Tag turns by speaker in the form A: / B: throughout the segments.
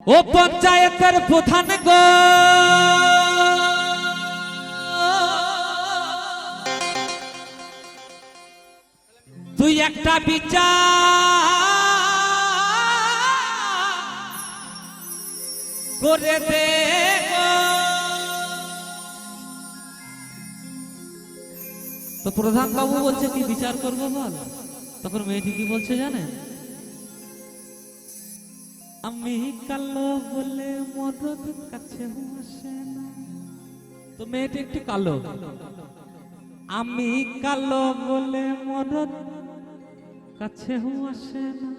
A: ও পঞ্চায়েতের প্রধান গো, তুই একটা বিচার করে দে গো। তো প্রধান বাবু বলছে কি বিচার করবো বল। তখন মেয়েটি কি বলছে জানে, আমি কালো বলে মরদ কাছে আসে না। তো মেয়েটি একটু কালো, আমি কালো বলে মরদ কাছে আসে না,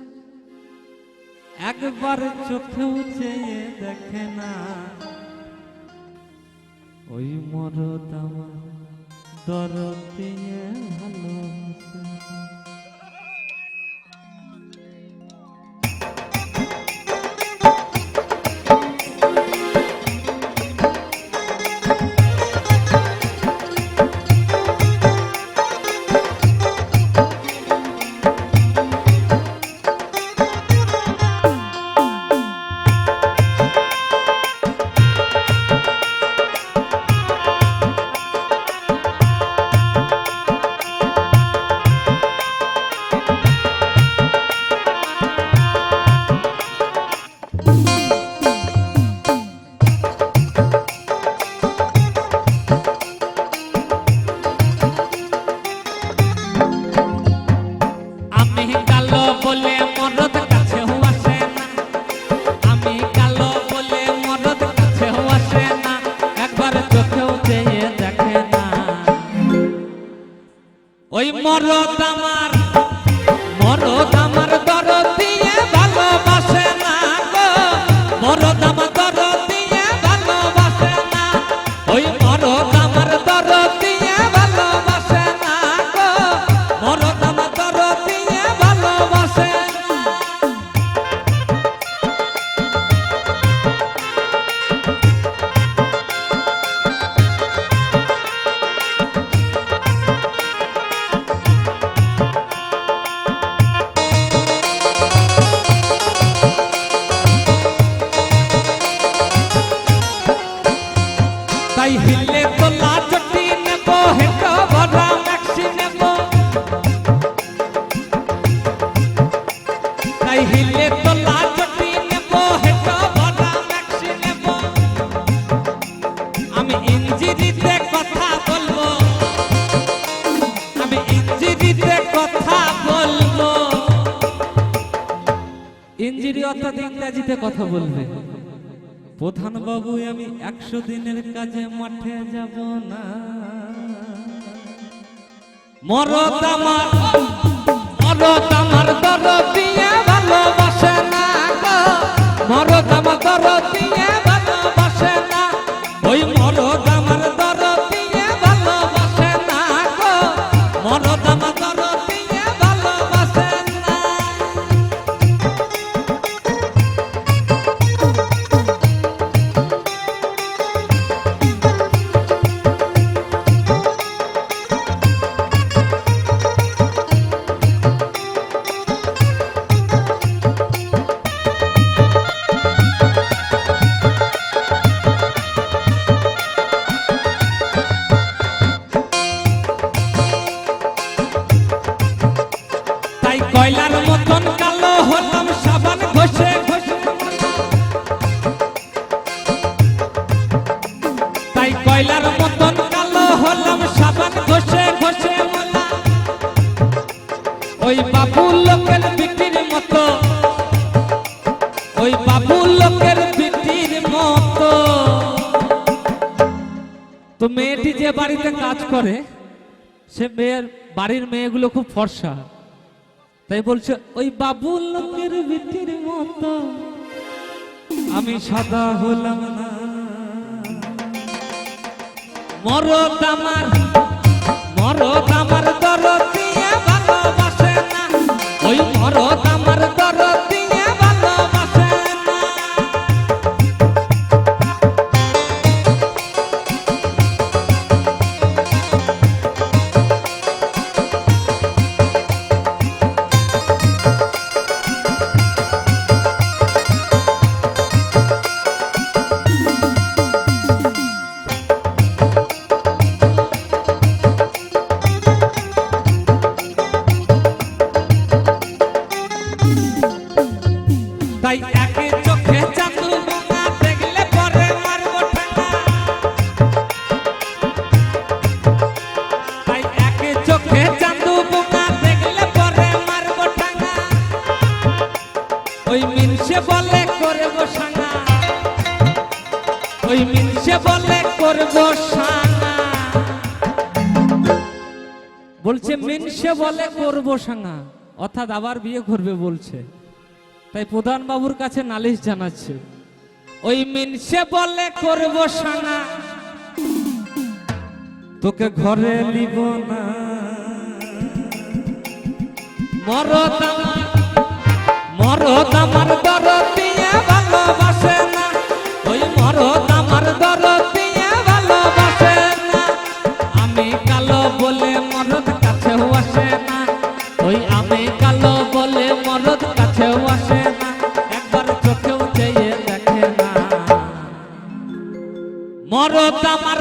A: একবার চোখেও চেয়ে দেখে না, ওই মরদ আমার দরদ দিয়ে ভালোবাসে না। বলে মরদ কাছে আসে না, আমি কালো বলে মরদ কাছে আসে না, একবার চোখেও চেয়ে দেখে না, ওই মরদ আমার দরদ দিয়ে ভালোবাসে না গো, মরদ আমার দরদ দিয়ে ভালোবাসে না, ওই মরদ আমার দরদ দিয়ে ভালোবাসে না গো, মরদ আমার দরদ দিয়ে ভালোবাসে না। তাই হিলে তোলা চটি নেব, হেঁটো ভরা ম্যাক্সি নেব, তাই হিলে তোলা চটি নেব, হেঁটো ভরা ম্যাক্সি নেব, আমি ইঞ্জিরিতে কথা বলবো, আমি ইঞ্জিরিতে কথা বলবো, ইঞ্জিরি অর্থাৎ ইংরেজিতে কথা বলবে। প্রধান বাবু আমি 100 দিনের কাজে মাঠে যাব না, মরদ আমার দরদ দিয়ে ভালোবাসে না গো, মরদ আমার দরদ দিয়ে ভালোবাসে না, ওই মরদ আমার দরদ দিয়ে ভালোবাসে না গো, মরদ আমার দরদ দিয়ে ভালোবাসে না। তাই কয়লার মতন কালো হলাম সাবান ঘষে ঘষে, তাই কয়লার মতন কালো হলাম সাবান ঘষে ঘষে মোলা, ওই বাবু লোকের বিটির মতো, ওই বাবু লোকের বিটির মতো। তো মেয়েটি যে বাড়িতে কাজ করে, সে মেয়ের বাড়ির মেয়েগুলো খুব ফর্সা, তাই বলছে ওই বাবু লোকের বিটির মতো আমি সাদা হলাম না, মরদ আমার দরদ দিয়ে ভালোবাসে না, ওই মরদ আমার দরদ দিয়ে ভালোবাসে না। তাই একে চোখে চাঁদু বোনা দেখলে পরে মারবো ঠাঙ্গা। তাই একে চোখে চাঁদু বোনা দেখলে পরে মারবো ঠাঙ্গা। ওই মিনসে বলে করবো সাঙ্গা, ওই মিনসে বলে করবো সাঙ্গা। বলছে মিনসে বলে করবো সাঙ্গা, অর্থাৎ আবার বিয়ে করবে বলছে। তাই প্রধান বাবুর কাছে নালিশ জানাচ্ছে, ওই মিনসে বলে করবো সাঙ্গা, তোকে ঘরে নিব না। মরদ আমার দরদিয়া ভালোবাসে না, ওই মরদ আমার দরদিয়া ভালোবাসে না। আমি কালো বলে মরদ কাছেও আসে না, ওই আমি কালো বলে মরদ কাছেও আসে না, একবার চোখেও চেয়ে দেখে না। মরদ আমার